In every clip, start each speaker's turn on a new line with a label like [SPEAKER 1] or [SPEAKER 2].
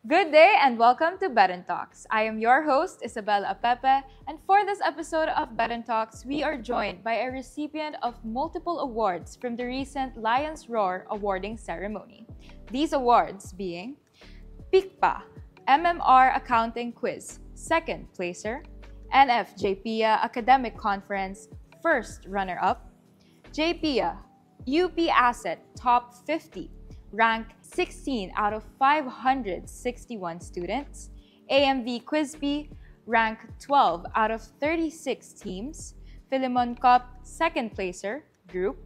[SPEAKER 1] Good day and welcome to Bed and Talks. I am your host, Isabella Apepe, and for this episode of Bed and Talks, we are joined by a recipient of multiple awards from the recent Lions Roar awarding ceremony. These awards being PICPA, MMR Accounting Quiz, second placer, NFJPIA Academic Conference, first runner-up, JPIA, UP Asset Top 50, rank 16 out of 561 students, AMV Quizbee, rank 12 out of 36 teams, Philemon Cup, second placer, group,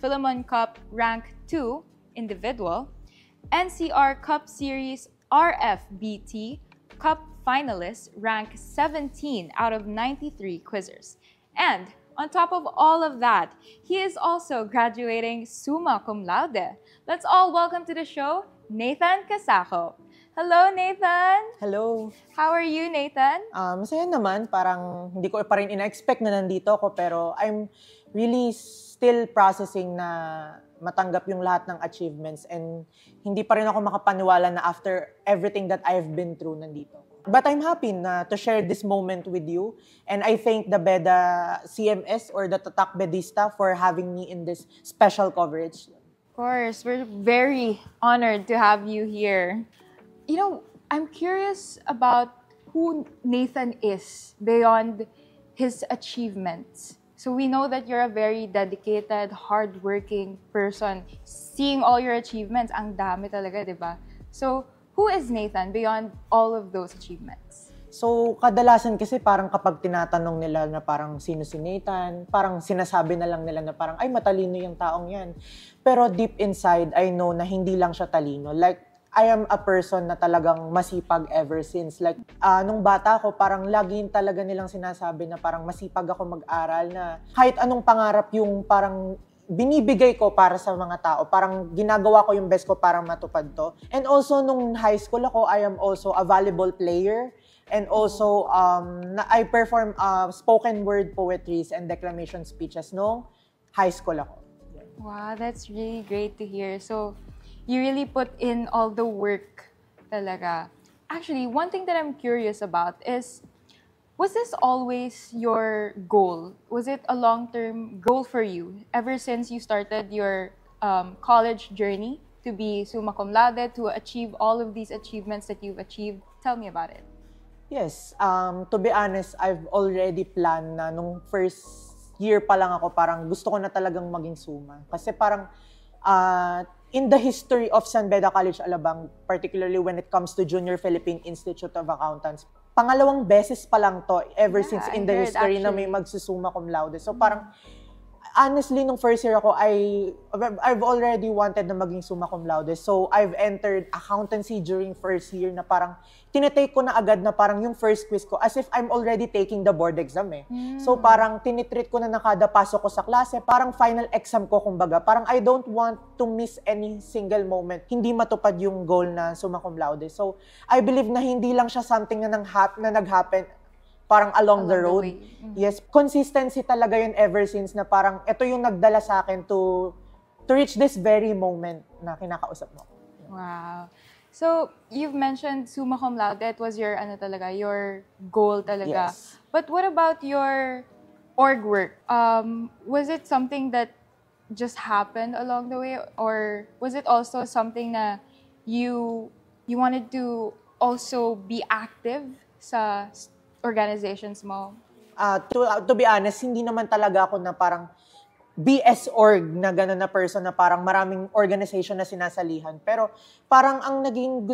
[SPEAKER 1] Philemon Cup, rank 2, individual, NCR Cup Series RFBT Cup finalist, rank 17 out of 93 quizzers. And on top of all of that, he is also graduating summa cum laude. Let's all welcome to the show, Nathan Casaco. Hello, Nathan!
[SPEAKER 2] Hello!
[SPEAKER 1] How are you, Nathan?
[SPEAKER 2] Masaya naman. Parang hindi ko pa rin ina-expect na nandito ako, pero I'm really still processing na matanggap yung lahat ng achievements, and hindi pa rin ako makapaniwala na after everything that I've been through, nandito. But I'm happy to share this moment with you, and I thank the Beda CMS or the Tatak Bedista for having me in this special coverage.
[SPEAKER 1] Of course, we're very honored to have you here. You know, I'm curious about who Nathan is beyond his achievements. So we know that you're a very dedicated, hardworking person. Seeing all your achievements, ang dami talaga, di ba? So, who is Nathan beyond all of those achievements?
[SPEAKER 2] So, kadalasan kasi parang kapag tinatanong nila na parang sino si Nathan, parang sinasabi na lang nila na parang, ay, matalino yung taong yan. Pero deep inside, I know na hindi lang siya talino. Like, I am a person na talagang masipag ever since. Like, nung bata ko, parang laging talaga nilang sinasabi na parang masipag ako mag-aral, na kahit anong pangarap yung parang binibigay ko para sa mga tao. Parang ginagawa ko yung best ko para matupad to. And also, nung high school ako, I am also a volleyball player. And also, I perform spoken word poetries and declamation speeches nung high school ako.
[SPEAKER 1] Wow, that's really great to hear. So, you really put in all the work talaga. Actually, one thing that I'm curious about is, was this always your goal? Was it a long-term goal for you ever since you started your college journey to be summa cum laude, to achieve all of these achievements that you've achieved? Tell me about it.
[SPEAKER 2] Yes. To be honest, I've already planned na nung first year pa lang ako, parang gusto ko na talagang maging summa. Kasi parang in the history of San Beda College Alabang, particularly when it comes to Junior Philippine Institute of Accountants, pangalawang beses pa lang to ever since in the history na may magsusumma cum laude. So parang, honestly, nung first year ako, I've already wanted na maging summa cum laude. So I've entered accountancy during first year na parang, tinitake ko na agad na parang yung first quiz ko as if I'm already taking the board exam eh. So parang tinitreat ko na kada pasok ko sa klase, parang final exam ko kumbaga. Parang I don't want to miss any single moment. Hindi matupad yung goal na summa cum laude. So I believe na hindi lang siya something na nag-happen parang along the road. Yes, consistency talaga yun ever since na parang ito yung nagdala sa akin to reach this very moment na kinakausap mo.
[SPEAKER 1] Wow. So, you've mentioned summa cum laude. That was your your goal talaga.
[SPEAKER 2] Yes.
[SPEAKER 1] But what about your org work? Was it something that just happened along the way, or was it also something na you wanted to also be active sa organizations mo?
[SPEAKER 2] To be honest, hindi naman talaga ako na parang BS org na gano'n na person na parang maraming organization na sinasalihan. Pero parang ang naging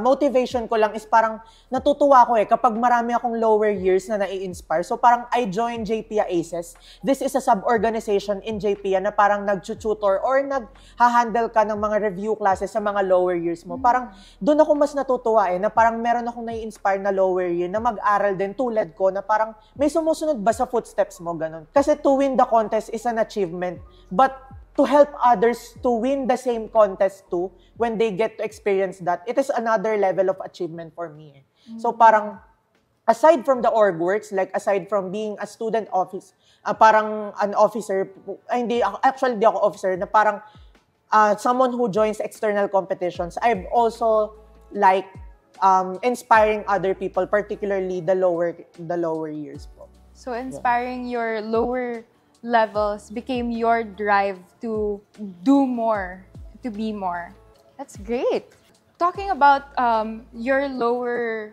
[SPEAKER 2] motivation ko lang is parang natutuwa ko kapag marami akong lower years na nai-inspire. So parang I joined JPIA ACES. This is a sub-organization in JPIA na parang nag-tutor or nag-handle ka ng mga review classes sa mga lower years mo. Parang doon ako mas natutuwa na parang meron akong nai-inspire na lower year na mag-aral din tulad ko na parang may sumusunod ba sa footsteps mo, ganun. Kasi to win the contest is an achievement, but to help others to win the same contest too, when they get to experience that, it is another level of achievement for me. So parang, aside from the org works, like aside from being a student office, parang an officer, hindi ako officer, na parang someone who joins external competitions, I've also like inspiring other people, particularly the lower years po.
[SPEAKER 1] So inspiring your lower levels became your drive to do more, to be more. That's great. Talking about your lower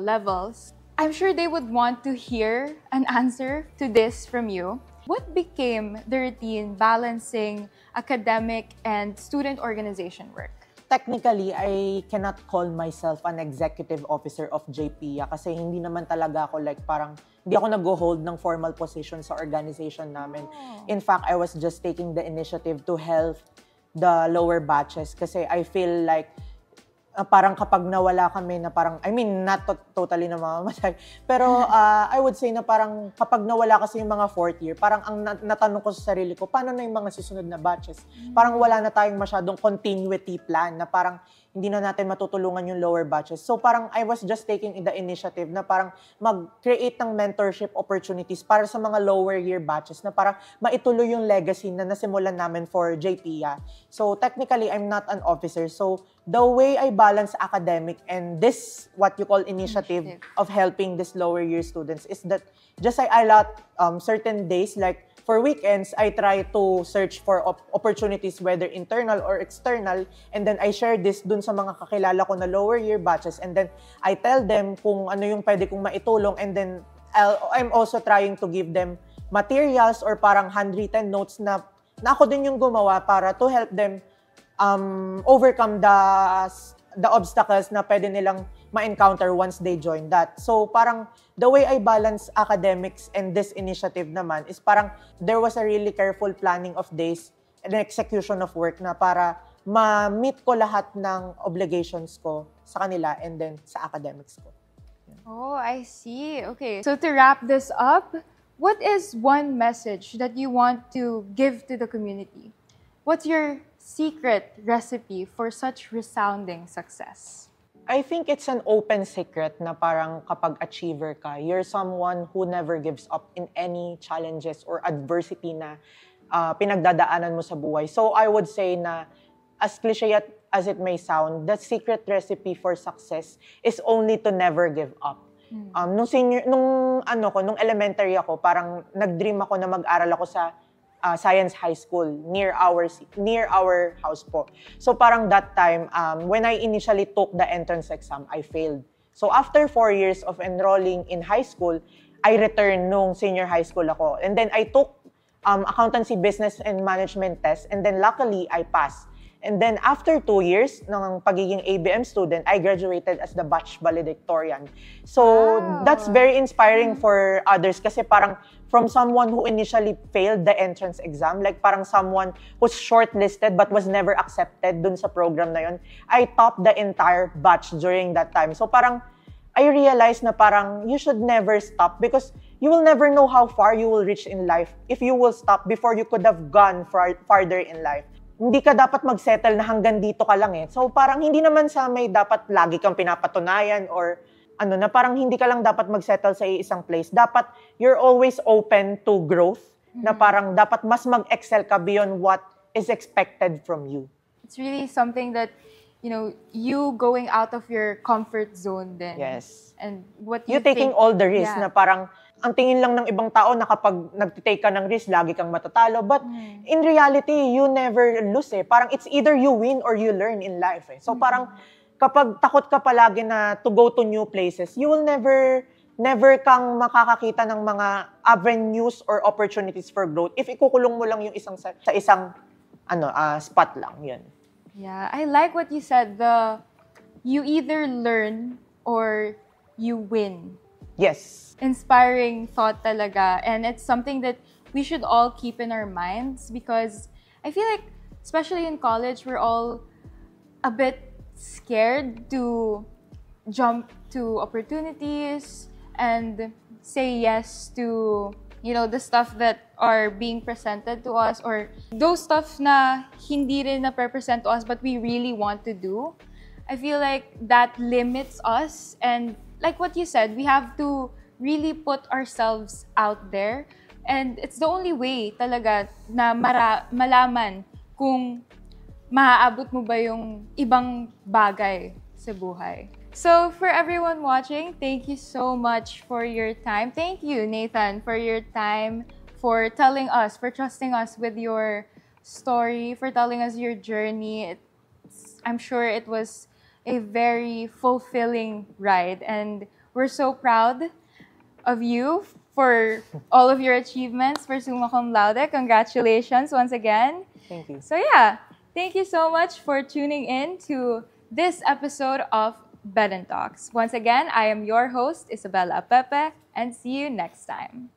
[SPEAKER 1] levels, I'm sure they would want to hear an answer to this from you. What became the routine balancing academic and student organization work?
[SPEAKER 2] Technically, I cannot call myself an executive officer of JPIA kasi hindi naman talaga ako like parang hindi ako nag-hold ng formal position sa organization namin. In fact, I was just taking the initiative to help the lower batches kasi I feel like parang kapag nawala kami na parang, I mean, not totally na mamamatay, pero I would say na parang kapag nawala kasi yung mga fourth year, parang ang natanong ko sa sarili ko, paano na yung mga susunod na batches? Parang wala na tayong masyadong continuity plan na parang hindi na natin matutulungan yung lower batches. So parang I was just taking the initiative na parang mag-create ng mentorship opportunities para sa mga lower year batches na parang maituloy yung legacy na nasimulan namin for JPIA. So technically, I'm not an officer. So the way I balance academic and this, what you call initiative of helping these lower year students is that just I allot certain days, like for weekends, I try to search for opportunities, whether internal or external, and then I share this dun sa mga kakilala ko na lower year batches, and then I tell them kung ano yung pwede kong maitulong, and then I'm also trying to give them materials or parang handwritten notes na ako din yung gumawa para to help them overcome the obstacles na pwede nilang ma-encounter once they join that. So parang the way I balance academics and this initiative naman is parang there was a really careful planning of days and execution of work na para ma-meet ko lahat ng obligations ko sa kanila and then sa academics ko.
[SPEAKER 1] Oh, I see. Okay. So to wrap this up, what is one message that you want to give to the community? What's your secret recipe for such resounding success?
[SPEAKER 2] I think it's an open secret na parang kapag achiever ka, you're someone who never gives up in any challenges or adversity na pinagdadaanan mo sa buhay. So I would say na as cliche as it may sound, the secret recipe for success is only to never give up. Nung elementary ako, parang nag-dream ako na mag-aral ako sa Science High School near our house po. So parang that time, when I initially took the entrance exam, I failed. So after 4 years of enrolling in high school, I returned nung senior high school ako. And then I took accountancy, business, and management test. And then luckily, I passed. And then after 2 years ng pagiging ABM student, I graduated as the batch valedictorian. So that's very inspiring for others kasi parang from someone who initially failed the entrance exam, like parang someone who's shortlisted but was never accepted dun sa program na yun, I topped the entire batch during that time. So parang I realized na parang you should never stop because you will never know how far you will reach in life if you will stop before you could have gone farther in life. Hindi ka dapat mag-settle na hanggang dito ka lang eh. So parang hindi naman sa may dapat lagi kang pinapatunayan or na parang hindi ka lang dapat mag-settle sa isang place. Dapat you're always open to growth na parang dapat mas mag-excel ka beyond what is expected from you.
[SPEAKER 1] It's really something that, you going out of your comfort zone then.
[SPEAKER 2] Yes.
[SPEAKER 1] And what
[SPEAKER 2] you taking all the risk na parang ang tingin lang ng ibang tao na kapag nag-take ka ng risk, lagi kang matatalo. But in reality, you never lose eh. Parang it's either you win or you learn in life eh. So parang kapag takot ka palagi na to go to new places, you will never kang makakakita ng mga avenues or opportunities for growth if ikukulong mo lang yung sa isang spot lang. Yun.
[SPEAKER 1] Yeah, I like what you said. You either learn or you win.
[SPEAKER 2] Yes.
[SPEAKER 1] Inspiring thought talaga. And it's something that we should all keep in our minds because I feel like, especially in college, we're all a bit scared to jump to opportunities and say yes to, the stuff that are being presented to us or those stuff na hindi rin na-present to us but we really want to do. I feel like that limits us and like what you said, we have to really put ourselves out there. And it's the only way talaga na malaman kung maaabot mo ba yung ibang bagay sa buhay. So, for everyone watching, thank you so much for your time. Thank you, Nathan, for your time, for telling us, for trusting us with your story, for telling us your journey. I'm sure it was a very fulfilling ride, and we're so proud of you for all of your achievements for Summa Cum Laude. Congratulations once again.
[SPEAKER 2] Thank you.
[SPEAKER 1] So yeah, thank you so much for tuning in to this episode of Bed and Talks. Once again, I am your host, Isabella Pepe, and see you next time.